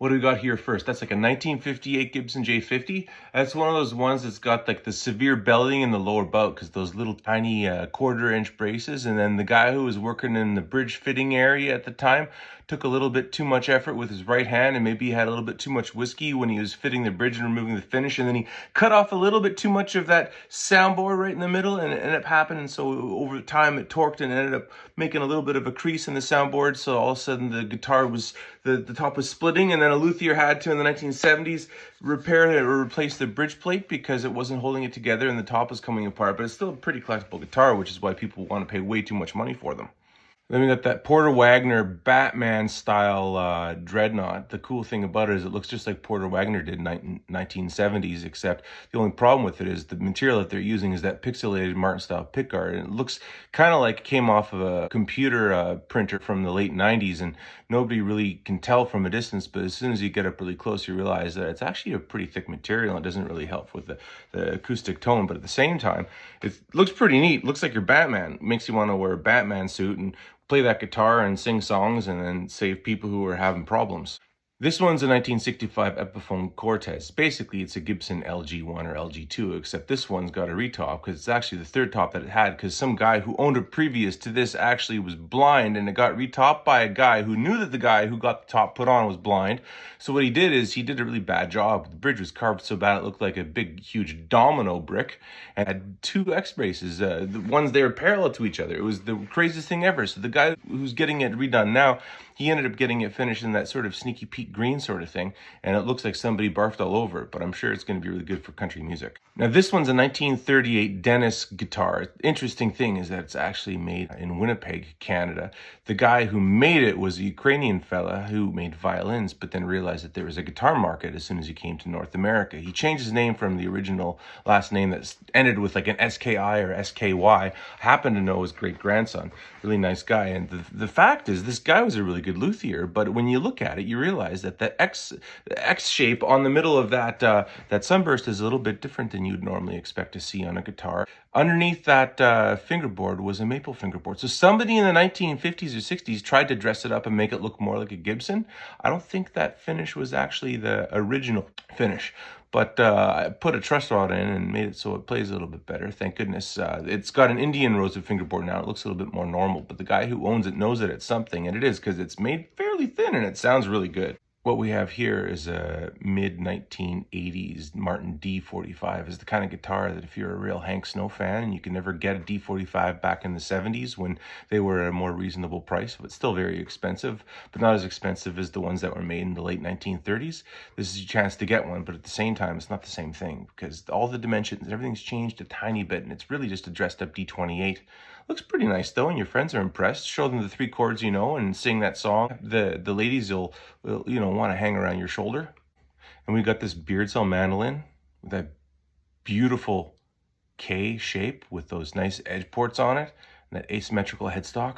What do we got here first? That's like a 1958 Gibson J50. That's one of those ones that's got like the severe bellying in the lower bout because those little tiny quarter-inch braces. And then the guy who was working in the bridge fitting area at the time took a little bit too much effort with his right hand, and maybe he had a little bit too much whiskey when he was fitting the bridge and removing the finish, and then he cut off a little bit too much of that soundboard right in the middle, and it ended up happening. So over time it torqued and ended up making a little bit of a crease in the soundboard. So all of a sudden the guitar was, the top was splitting, and then a luthier had to, in the 1970s, repair it or replace the bridge plate because it wasn't holding it together and the top was coming apart. But it's still a pretty collectible guitar, which is why people want to pay way too much money for them. Then we got that Porter Wagner Batman style dreadnought. The cool thing about it is it looks just like Porter Wagner did in 1970s, except the only problem with it is the material that they're using is that pixelated Martin style pickguard. And it looks kind of like it came off of a computer printer from the late 90s, and nobody really can tell from a distance, but as soon as you get up really close, you realize that it's actually a pretty thick material and it doesn't really help with the acoustic tone. But at the same time, it looks pretty neat. It looks like you're Batman. It makes you want to wear a Batman suit and play that guitar and sing songs and then save people who are having problems. This one's a 1965 Epiphone Cortez. Basically, it's a Gibson LG1 or LG2, except this one's got a retop because it's actually the third top that it had, because some guy who owned it previous to this actually was blind, and it got retopped by a guy who knew that the guy who got the top put on was blind. So what he did is he did a really bad job. The bridge was carved so bad it looked like a big, huge domino brick, and had two X braces. The ones, they were parallel to each other. It was the craziest thing ever. So the guy who's getting it redone now, he ended up getting it finished in that sort of sneaky Pete green sort of thing, and it looks like somebody barfed all over it, but I'm sure it's going to be really good for country music. Now this one's a 1938 Dennis guitar. Interesting thing is that it's actually made in Winnipeg, Canada. The guy who made it was a Ukrainian fella who made violins, but then realized that there was a guitar market as soon as he came to North America. He changed his name from the original last name that ended with like an SKI or SKY. I happen to know his great-grandson. Really nice guy. And the fact is, this guy was a really good luthier, but when you look at it, you realize that the X shape on the middle of that sunburst is a little bit different than you'd normally expect to see on a guitar. Underneath that fingerboard was a maple fingerboard. So somebody in the 1950s or 60s tried to dress it up and make it look more like a Gibson. I don't think that finish was actually the original finish, but I put a truss rod in and made it so it plays a little bit better. Thank goodness. It's got an Indian rosewood fingerboard now. It looks a little bit more normal, but the guy who owns it knows that it's something, and it is, because it's made fairly thin and it sounds really good. What we have here is a mid-1980s Martin D45. Is the kind of guitar that if you're a real Hank Snow fan, and you can never get a D45 back in the 70s when they were at a more reasonable price, but still very expensive, but not as expensive as the ones that were made in the late 1930s. This is your chance to get one, but at the same time, it's not the same thing because all the dimensions, everything's changed a tiny bit, and it's really just a dressed up D28. Looks pretty nice though, and your friends are impressed. Show them the three chords you know and sing that song. The ladies will want to hang around your shoulder. And we got this Beardsell mandolin with that beautiful K shape with those nice edge ports on it and that asymmetrical headstock.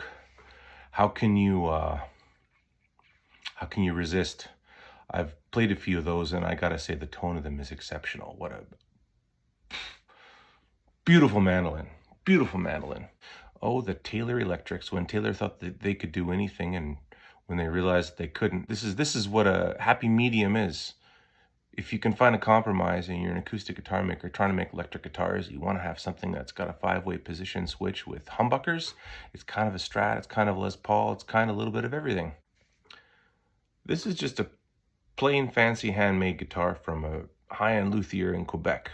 How can you resist? I've played a few of those, and I gotta say the tone of them is exceptional. What a beautiful mandolin. Beautiful mandolin. Oh, the Taylor Electrics, when Taylor thought that they could do anything and when they realized they couldn't. This is what a happy medium is. If you can find a compromise and you're an acoustic guitar maker trying to make electric guitars, you want to have something that's got a 5-way position switch with humbuckers. It's kind of a Strat, it's kind of a Les Paul, it's kind of a little bit of everything. This is just a plain fancy handmade guitar from a high-end luthier in Quebec.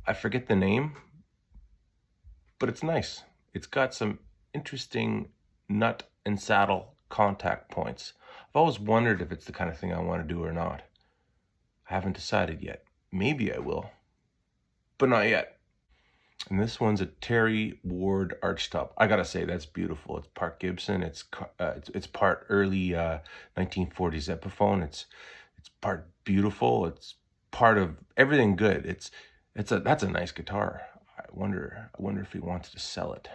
I forget the name, but it's nice. It's got some interesting nut and saddle contact points. I've always wondered if it's the kind of thing I want to do or not. I haven't decided yet. Maybe I will, but not yet. And this one's a Terry Ward archtop. I gotta say, that's beautiful. It's part Gibson. It's part early 1940s Epiphone. It's part beautiful. It's part of everything good. That's a nice guitar. I wonder if he wants to sell it.